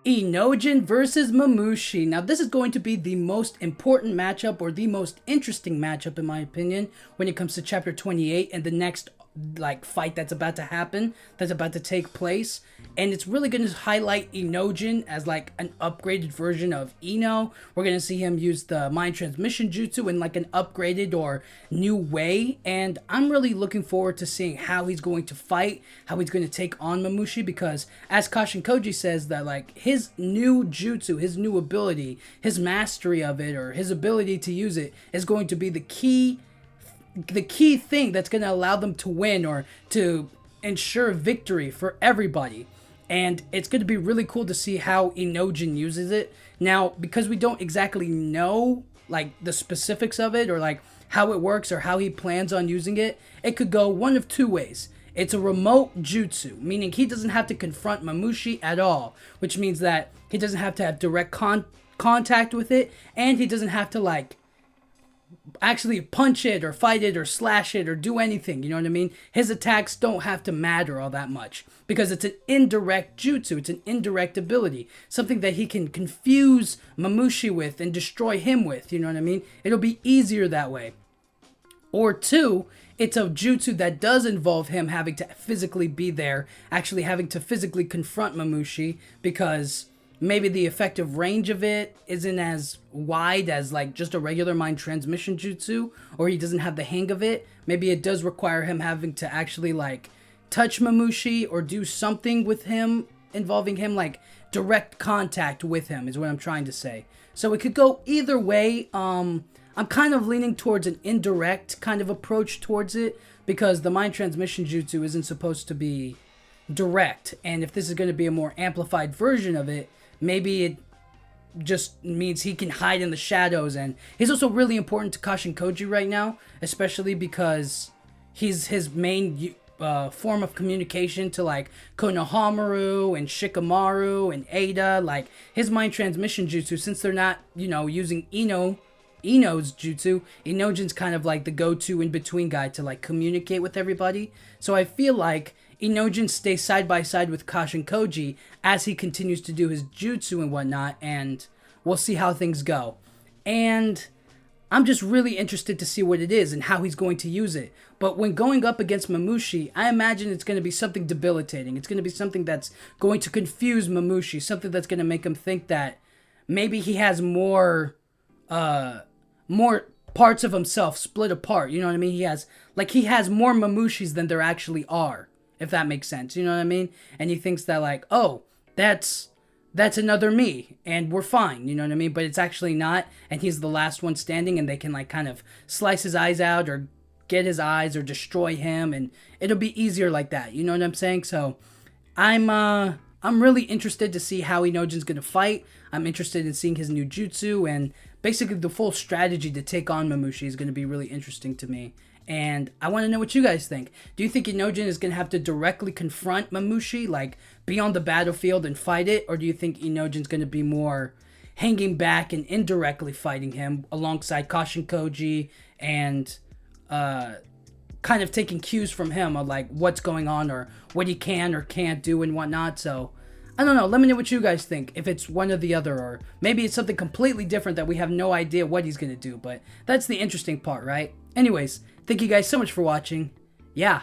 Inojin versus Mamushi. Now, this is going to be the most important matchup, or the most interesting matchup, in my opinion, when it comes to Chapter 28 and the next fight that's about to happen, that's about to take place. And it's really going to highlight Inojin as an upgraded version of Ino. We're going to see him use the mind transmission jutsu in an upgraded or new way, and I'm really looking forward to seeing how he's going to fight, how he's going to take on Mamushi, because as Kashin Koji says that his new jutsu, his new ability, his mastery of it, or his ability to use it, is going to be the key thing that's going to allow them to win, or to ensure victory for everybody. And it's going to be really cool to see how Inojin uses it. Now, because we don't exactly know the specifics of it, or how it works, or how he plans on using it, it could go one of two ways. It's a remote jutsu, meaning he doesn't have to confront Mamushi at all, which means that he doesn't have to have direct contact with it, and he doesn't have to actually punch it or fight it or slash it or do anything, you know what I mean? His attacks don't have to matter all that much, because it's an indirect jutsu, it's an indirect ability, something that he can confuse Mamushi with and destroy him with, you know what I mean? It'll be easier that way. Or two, it's a jutsu that does involve him having to physically be there, actually having to physically confront Mamushi, because maybe the effective range of it isn't as wide as just a regular mind transmission jutsu, or he doesn't have the hang of it. Maybe it does require him having to actually touch Mamushi, or do something with him involving him, direct contact with him, is what I'm trying to say. So it could go either way. I'm kind of leaning towards an indirect kind of approach towards it, because the mind transmission jutsu isn't supposed to be direct, and if this is going to be a more amplified version of it, maybe it just means he can hide in the shadows. And he's also really important to Kashin Koji right now, especially because he's his main form of communication to Konohamaru and Shikamaru and Ada. His mind transmission jutsu, since they're not using Ino's jutsu, Inojin's kind of the go-to in-between guy to communicate with everybody. So I feel like Inojin stays side by side with Kashin Koji as he continues to do his jutsu and whatnot, and we'll see how things go. And I'm just really interested to see what it is and how he's going to use it. But when going up against Mamushi, I imagine it's going to be something debilitating. It's going to be something that's going to confuse Mamushi, something that's going to make him think that maybe he has more parts of himself split apart. You know what I mean? He has more Mamushis than there actually are, if that makes sense. You know what I mean? And he thinks that oh, that's another me, and we're fine, you know what I mean? But it's actually not, and he's the last one standing, and they can kind of slice his eyes out, or get his eyes, or destroy him, and it'll be easier like that, you know what I'm saying? So I'm really interested to see how Inojin's gonna fight. I'm interested in seeing his new jutsu, and basically the full strategy to take on Mamushi is gonna be really interesting to me. And I want to know what you guys think. Do you think Inojin is going to have to directly confront Mamushi, be on the battlefield and fight it? Or do you think Inojin's going to be more hanging back and indirectly fighting him alongside Kashin Koji, and kind of taking cues from him of what's going on, or what he can or can't do and whatnot? So I don't know. Let me know what you guys think. If it's one or the other, or maybe it's something completely different that we have no idea what he's going to do. But that's the interesting part, right? Anyways, thank you guys so much for watching. Yeah,